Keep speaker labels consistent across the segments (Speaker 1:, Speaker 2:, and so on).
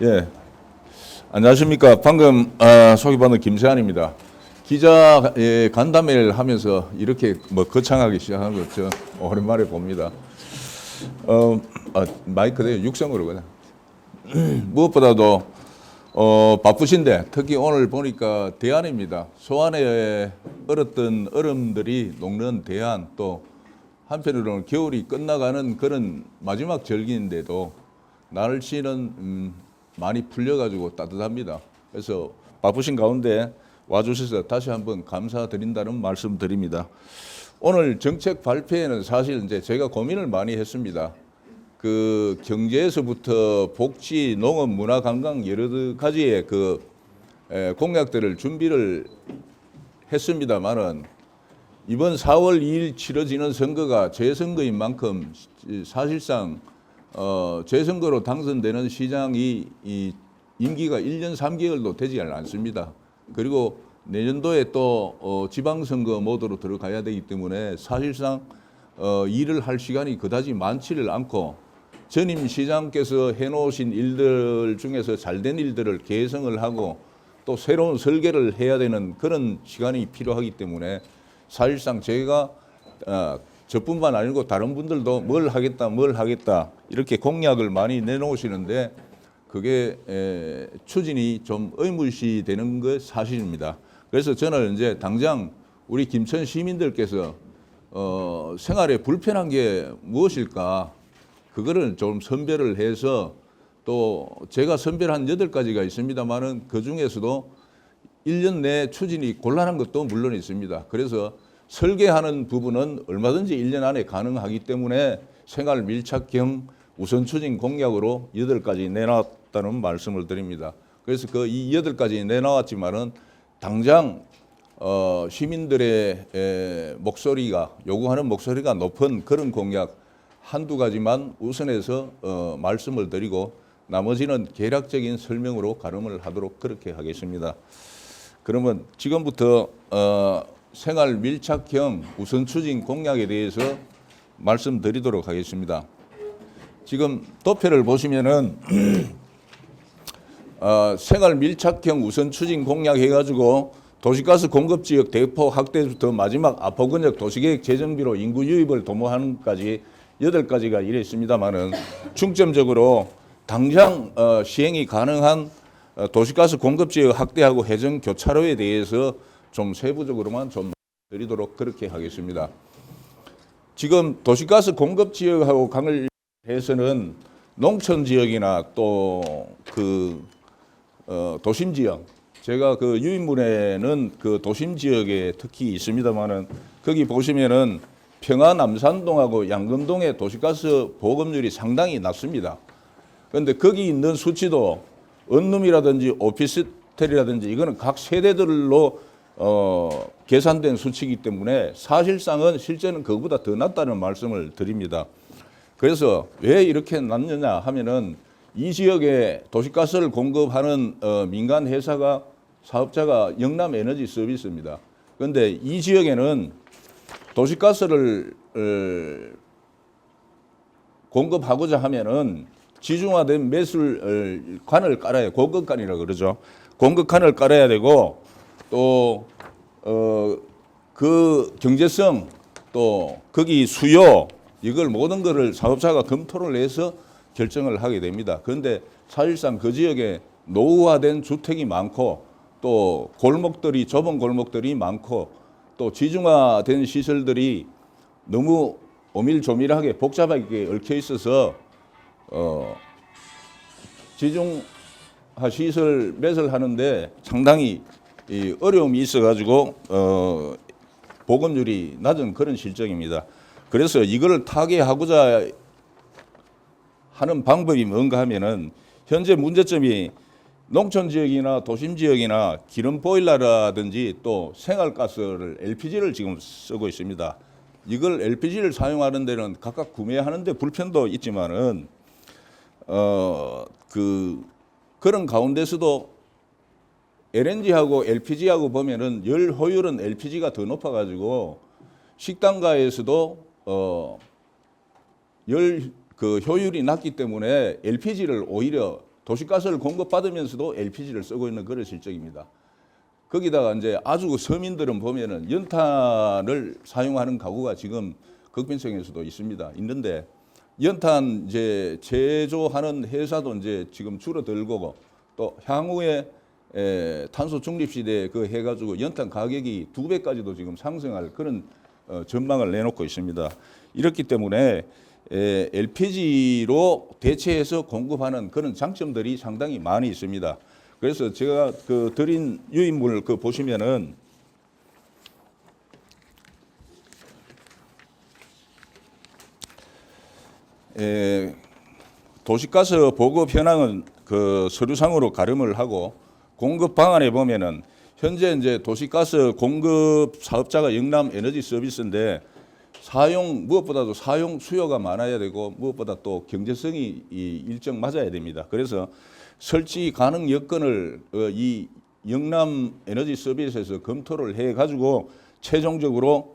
Speaker 1: 예, 안녕하십니까. 방금 소개받은 김세환입니다. 기자 간담회를 하면서 이렇게 뭐 거창하게 시작한 거 저 오랜만에 봅니다. 마이크에 육성으로 그냥. 무엇보다도 바쁘신데 특히 오늘 보니까 대안입니다. 소안에 얼었던 얼음들이 녹는 대안, 또 한편으로는 겨울이 끝나가는 그런 마지막 절기인데도 날씨는 많이 풀려가지고 따뜻합니다. 그래서 바쁘신 가운데 와주셔서 다시 한번 감사드린다는 말씀 드립니다. 오늘 정책 발표에는 사실 이제 제가 고민을 많이 했습니다. 그 경제에서부터 복지, 농업, 문화, 관광 여러 가지의 그 공약들을 준비를 했습니다만은 이번 4월 2일 치러지는 선거가 재선거인 만큼 사실상 재선거로 당선되는 시장이 이 임기가 1년 3개월도 되지 않습니다. 그리고 내년도에 또 지방선거 모드로 들어가야 되기 때문에 사실상 일을 할 시간이 그다지 많지를 않고 전임 시장께서 해놓으신 일들 중에서 잘된 일들을 개성을 하고 또 새로운 설계를 해야 되는 그런 시간이 필요하기 때문에 사실상 제가 저뿐만 아니고 다른 분들도 뭘 하겠다 이렇게 공약을 많이 내놓으시는데 그게 추진이 좀 의무시 되는 것 사실입니다. 그래서 저는 이제 당장 우리 김천 시민들께서 생활에 불편한 게 무엇일까 그거를 좀 선별을 해서 또 제가 선별한 8가지가 있습니다만은 그 중에서도 1년 내 추진이 곤란한 것도 물론 있습니다. 그래서 설계하는 부분은 얼마든지 1년 안에 가능하기 때문에 생활 밀착형 우선 추진 공약으로 8가지 내놨다는 말씀을 드립니다. 그래서 그 이 8가지 내놨지만은 당장 시민들의 목소리가 요구하는 목소리가 높은 그런 공약 한두 가지만 우선해서 말씀을 드리고 나머지는 개략적인 설명으로 가름을 하도록 그렇게 하겠습니다. 그러면 지금부터 생활 밀착형 우선 추진 공약에 대해서 말씀드리도록 하겠습니다. 지금 도표를 보시면은 생활 밀착형 우선 추진 공약 해가지고 도시가스 공급 지역 대폭 확대부터 마지막 아포근역 도시계획 재정비로 인구 유입을 도모하는 까지 8가지가 이래 있습니다만은 중점적으로 당장 시행이 가능한 도시가스 공급 지역 확대하고 해정 교차로에 대해서 좀 세부적으로만 좀 드리도록 그렇게 하겠습니다. 지금 도시가스 공급 지역하고 강을 해서는 농촌 지역이나 또 그 도심 지역, 제가 그 유인문에는 그 도심 지역에 특히 있습니다만은 거기 보시면은 평화 남산동하고 양금동의 도시가스 보급률이 상당히 낮습니다. 그런데 거기 있는 수치도 원룸이라든지 오피스텔이라든지 이거는 각 세대들로 계산된 수치이기 때문에 사실상은 실제는 그거보다 더 낮다는 말씀을 드립니다. 그래서 왜 이렇게 낮느냐 하면은 이 지역에 도시가스를 공급하는 민간 회사가 사업자가 영남에너지 서비스입니다. 그런데 이 지역에는 도시가스를 공급하고자 하면은 지중화된 매술관을 깔아야 공급관이라고 그러죠. 공급관을 깔아야 되고 또 그 경제성 또 거기 수요 이걸 모든 것을 사업자가 검토를 해서 결정을 하게 됩니다. 그런데 사실상 그 지역에 노후화된 주택이 많고 또 골목들이 좁은 골목들이 많고 또 지중화된 시설들이 너무 오밀조밀하게 복잡하게 얽혀 있어서 지중화 시설 매설하는데 상당히 어려움이 있어가지고 보급률이 낮은 그런 실정입니다. 그래서 이걸 타개하고자 하는 방법이 뭔가 하면은 현재 문제점이 농촌 지역이나 도심 지역이나 기름 보일러라든지 또 생활가스를 LPG를 지금 쓰고 있습니다. 이걸 LPG를 사용하는 데는 각각 구매하는 데 불편도 있지만은 그런 가운데서도 LNG하고 LPG하고 보면은 열 효율은 LPG가 더 높아가지고 식당가에서도 열 효율이 낮기 때문에 LPG를 오히려 도시가스를 공급받으면서도 LPG를 쓰고 있는 그런 실정입니다. 거기다가 이제 아주 서민들은 보면은 연탄을 사용하는 가구가 지금 극빈성에서도 있는데 연탄 이제 제조하는 회사도 이제 지금 줄어들고 또 향후에 탄소 중립 시대에 그 해가지고 연탄 가격이 2배까지도 지금 상승할 그런 전망을 내놓고 있습니다. 이렇기 때문에 LPG로 대체해서 공급하는 그런 장점들이 상당히 많이 있습니다. 그래서 제가 그 드린 유인물 그 보시면은 도시가스 보급 현황은 그 서류상으로 가름을 하고 공급 방안에 보면은 현재 이제 도시가스 공급 사업자가 영남 에너지 서비스인데 무엇보다도 사용 수요가 많아야 되고 무엇보다 또 경제성이 일정 맞아야 됩니다. 그래서 설치 가능 여건을 이 영남 에너지 서비스에서 검토를 해 가지고 최종적으로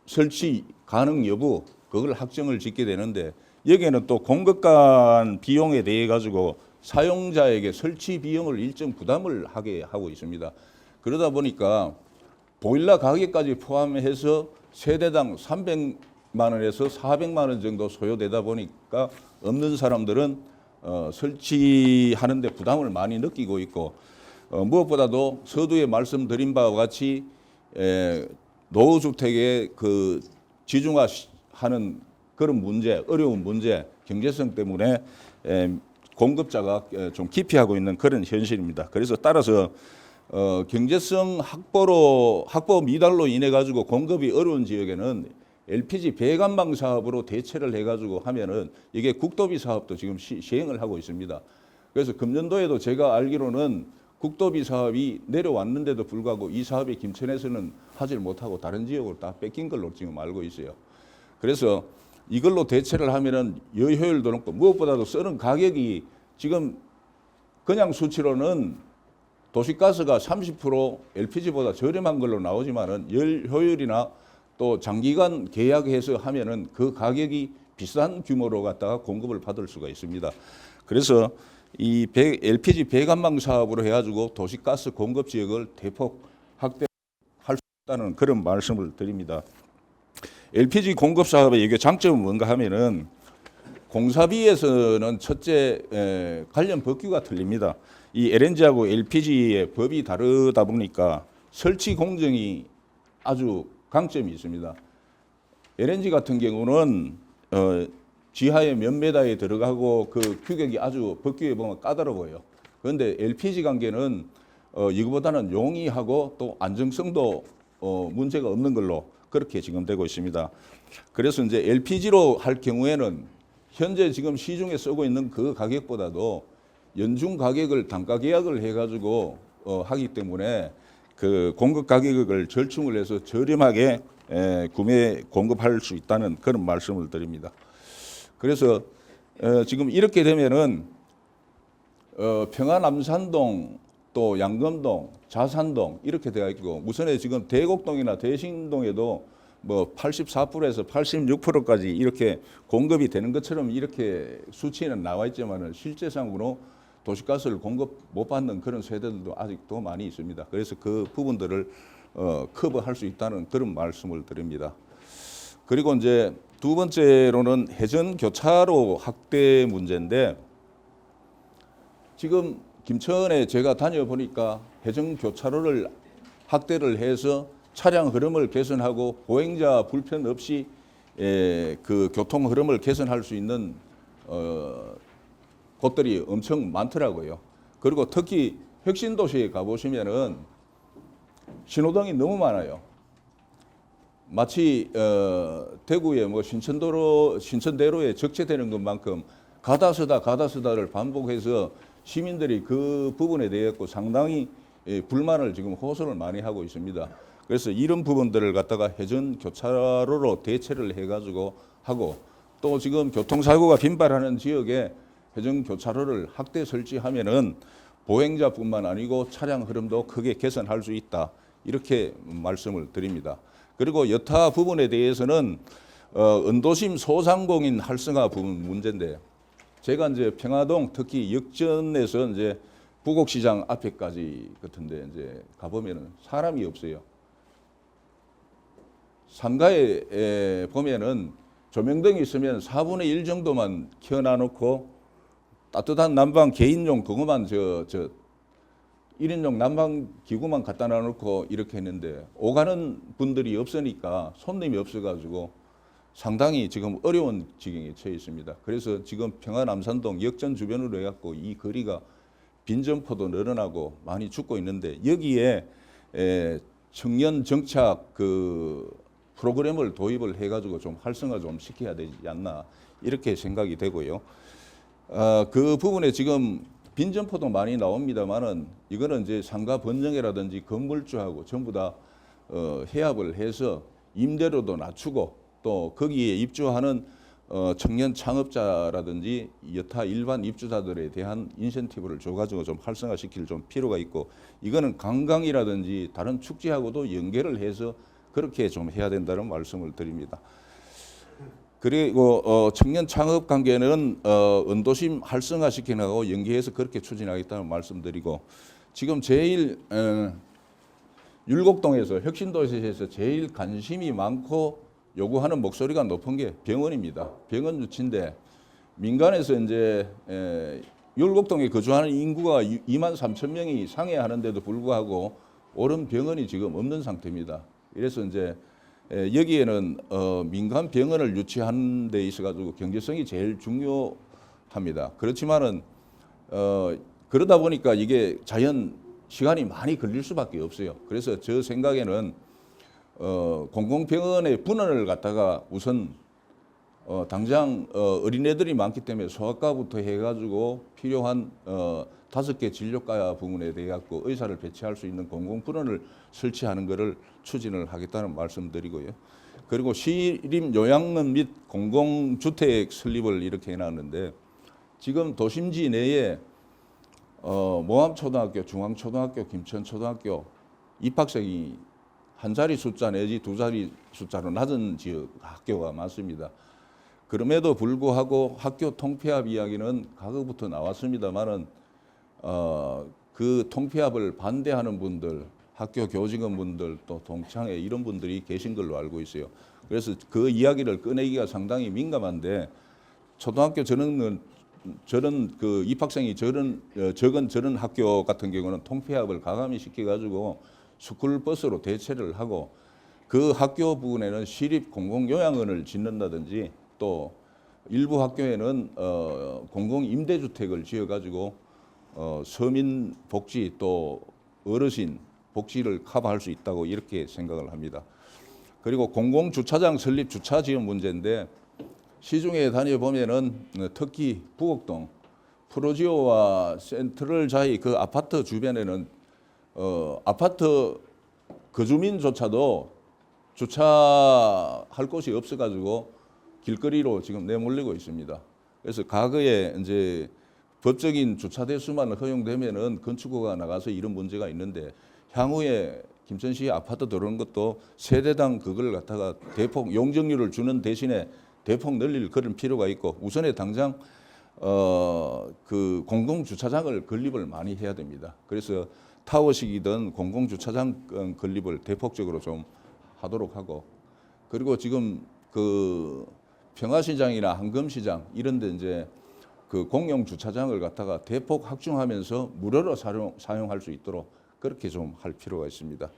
Speaker 1: 설치 가능 여부 그걸 확정을 짓게 되는데 여기에는 또 공급 간 비용에 대해 가지고 사용자에게 설치 비용을 일정 부담을 하게 하고 있습니다. 그러다 보니까 보일러 가격까지 포함해서 세대당 300만 원에서 400만 원 정도 소요되다 보니까 없는 사람들은 설치하는 데 부담을 많이 느끼고 있고 무엇보다도 서두에 말씀드린 바와 같이 노후주택의 그 지중화하는 그런 문제, 어려운 문제, 경제성 때문에 공급자가 좀 기피하고 있는 그런 현실입니다. 그래서 따라서 경제성 확보 미달로 인해 가지고 공급이 어려운 지역에는 LPG 배관망 사업으로 대체를 해가지고 하면은 이게 국도비 사업도 지금 시행을 하고 있습니다. 그래서 금년도에도 제가 알기로는 국도비 사업이 내려왔는데도 불구하고 이 사업이 김천에서는 하질 못하고 다른 지역으로 다 뺏긴 걸로 지금 알고 있어요. 그래서 이걸로 대체를 하면은 여효율도 높고 무엇보다도 쓰는 가격이 지금 그냥 수치로는 도시가스가 30% LPG보다 저렴한 걸로 나오지만은 효율이나 또 장기간 계약해서 하면은 그 가격이 비싼 규모로 갖다가 공급을 받을 수가 있습니다. 그래서 이 LPG 배관망 사업으로 해가지고 도시가스 공급 지역을 대폭 확대할 수 있다는 그런 말씀을 드립니다. LPG 공급 사업의 이게 장점은 뭔가 하면은 공사비에서는 첫째 관련 법규가 틀립니다. 이 LNG하고 LPG의 법이 다르다 보니까 설치 공정이 아주 강점이 있습니다. LNG 같은 경우는 지하에 몇 메다에 들어가고 그 규격이 아주 법규에 보면 까다로워요. 그런데 LPG 관계는 이거보다는 용이하고 또 안정성도 문제가 없는 걸로 그렇게 지금 되고 있습니다. 그래서 이제 LPG로 할 경우에는 현재 지금 시중에 쓰고 있는 그 가격보다도 연중 가격을 단가 계약을 해가지고 하기 때문에 그 공급 가격을 절충을 해서 저렴하게 공급할 수 있다는 그런 말씀을 드립니다. 그래서 지금 이렇게 되면은 평안남산동 또 양검동, 자산동 이렇게 되어 있고 무선에 지금 대곡동이나 대신동에도 뭐 84%에서 86%까지 이렇게 공급이 되는 것처럼 이렇게 수치는 나와 있지만은 실제상으로 도시가스를 공급 못 받는 그런 세대들도 아직도 많이 있습니다. 그래서 그 부분들을 커버할 수 있다는 그런 말씀을 드립니다. 그리고 이제 두 번째로는 해전 교차로 확대 문제인데 지금 김천에 제가 다녀보니까 해전 교차로를 확대를 해서 차량 흐름을 개선하고 보행자 불편 없이 그 교통 흐름을 개선할 수 있는 곳들이 엄청 많더라고요. 그리고 특히 혁신도시에 가보시면은 신호등이 너무 많아요. 마치 대구의 뭐 신천대로에 적재되는 것만큼 가다서다를 반복해서 시민들이 그 부분에 대해 상당히 불만을 지금 호소를 많이 하고 있습니다. 그래서 이런 부분들을 갖다가 해전 교차로로 대체를 해가지고 하고 또 지금 교통사고가 빈발하는 지역에 해전 교차로를 확대 설치하면은 보행자뿐만 아니고 차량 흐름도 크게 개선할 수 있다. 이렇게 말씀을 드립니다. 그리고 여타 부분에 대해서는 은도심 소상공인 활성화 부분 문제인데 제가 이제 평화동 특히 역전에서 이제 부곡시장 앞에까지 같은데 이제 가보면은 사람이 없어요. 상가에 보면은 조명등이 있으면 4분의 1 정도만 켜놔놓고 따뜻한 난방 개인용 그거만 저 1인용 난방 기구만 갖다 놔놓고 이렇게 했는데 오가는 분들이 없으니까 손님이 없어가지고 상당히 지금 어려운 지경에 처해 있습니다. 그래서 지금 평화남산동 역전 주변으로 해갖고 이 거리가 빈점포도 늘어나고 많이 죽고 있는데 여기에 청년 정착 그 프로그램을 도입을 해가지고 좀 활성화 좀 시켜야 되지 않나 이렇게 생각이 되고요. 그 부분에 지금 빈점포도 많이 나옵니다만은 이거는 이제 상가 번영회라든지 건물주하고 전부 다 해합을 해서 임대료도 낮추고 또 거기에 입주하는 청년 창업자라든지 여타 일반 입주자들에 대한 인센티브를 줘가지고 좀 활성화시킬 좀 필요가 있고 이거는 관광이라든지 다른 축제하고도 연계를 해서 그렇게 좀 해야 된다는 말씀을 드립니다. 그리고 청년 창업 관계는 은도심 활성화시키고 연계해서 그렇게 추진하겠다는 말씀드리고 지금 제일 율곡동에서 혁신도시에서 제일 관심이 많고 요구하는 목소리가 높은 게 병원입니다. 병원 유치인데 민간에서 이제 율곡동에 거주하는 인구가 2만 3천 명이 상회하는데도 불구하고 옳은 병원이 지금 없는 상태입니다. 그래서 이제 여기에는 민간 병원을 유치하는 데 있어 가지고 경제성이 제일 중요합니다. 그렇지만은 그러다 보니까 이게 자연 시간이 많이 걸릴 수밖에 없어요. 그래서 저 생각에는 공공병원의 분원을 갖다가 우선 당장 어린애들이 많기 때문에 소아과부터 해가지고 필요한 5개 진료과 부분에 대해 갖고 의사를 배치할 수 있는 공공분원을 설치하는 것을 추진을 하겠다는 말씀드리고요. 그리고 시립 요양원 및 공공주택 설립을 이렇게 해놨는데 지금 도심지 내에 모암초등학교, 중앙초등학교, 김천초등학교 입학생이 한 자리 숫자 내지 두 자리 숫자로 낮은 지역 학교가 많습니다. 그럼에도 불구하고 학교 통폐합 이야기는 과거부터 나왔습니다만은 그 통폐합을 반대하는 분들, 학교 교직원분들 또 동창회 이런 분들이 계신 걸로 알고 있어요. 그래서 그 이야기를 꺼내기가 상당히 민감한데 초등학교 저런 그 입학생이 적은 저런 학교 같은 경우는 통폐합을 가감히 시켜가지고 스쿨버스로 대체를 하고 그 학교 부분에는 시립 공공요양원을 짓는다든지 또 일부 학교에는 공공임대주택을 지어가지고 서민 복지 또 어르신 복지를 커버할 수 있다고 이렇게 생각을 합니다. 그리고 공공주차장 설립 주차 지원 문제인데 시중에 다녀보면은 특히 부곡동 프로지오와 센트럴 자이 그 아파트 주변에는 아파트 거주민조차도 주차할 곳이 없어가지고 길거리로 지금 내몰리고 있습니다. 그래서 과거에 이제 법적인 주차 대수만 허용되면은 건축허가 나가서 이런 문제가 있는데 향후에 김천시 아파트 들어오는 것도 세대당 그걸 갖다가 대폭 용적률을 주는 대신에 대폭 늘릴 그런 필요가 있고 우선에 당장 그 공공주차장을 건립을 많이 해야 됩니다. 그래서 타워식이든 공공주차장 건립을 대폭적으로 좀 하도록 하고 그리고 지금 그 평화시장이나 한금시장 이런 데 이제 그 공용 주차장을 갖다가 대폭 확충하면서 무료로 사용할 수 있도록 그렇게 좀 할 필요가 있습니다.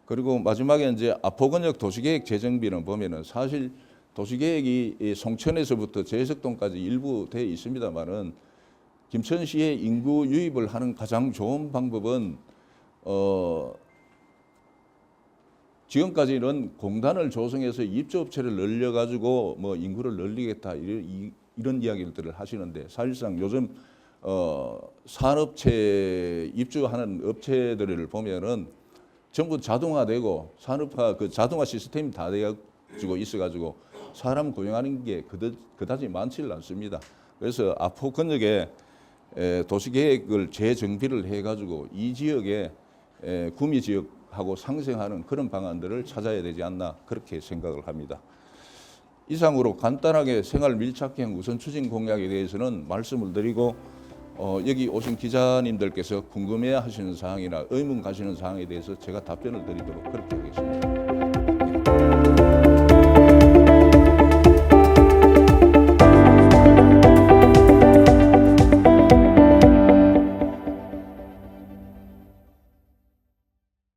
Speaker 1: 그리고 마지막에 이제 아포건역 도시계획 재정비는 보면은 사실 도시계획이 송천에서부터 제석동까지 일부 돼 있습니다만은 김천시의 인구 유입을 하는 가장 좋은 방법은 지금까지는 공단을 조성해서 입주업체를 늘려가지고 뭐 인구를 늘리겠다 이런 이야기들을 하시는데 사실상 요즘 산업체 입주하는 업체들을 보면은 전부 자동화되고 산업화 그 자동화 시스템이 다 되어지고 있어가지고 사람 고용하는 게 그다지 많지를 않습니다. 그래서 아포건역에 도시계획을 재정비를 해가지고 이 지역에 구미 지역하고 상생하는 그런 방안들을 찾아야 되지 않나 그렇게 생각을 합니다. 이상으로 간단하게 생활 밀착형 우선 추진 공약에 대해서는 말씀을 드리고 여기 오신 기자님들께서 궁금해하시는 사항이나 의문 가시는 사항에 대해서 제가 답변을 드리도록 그렇게 하겠습니다.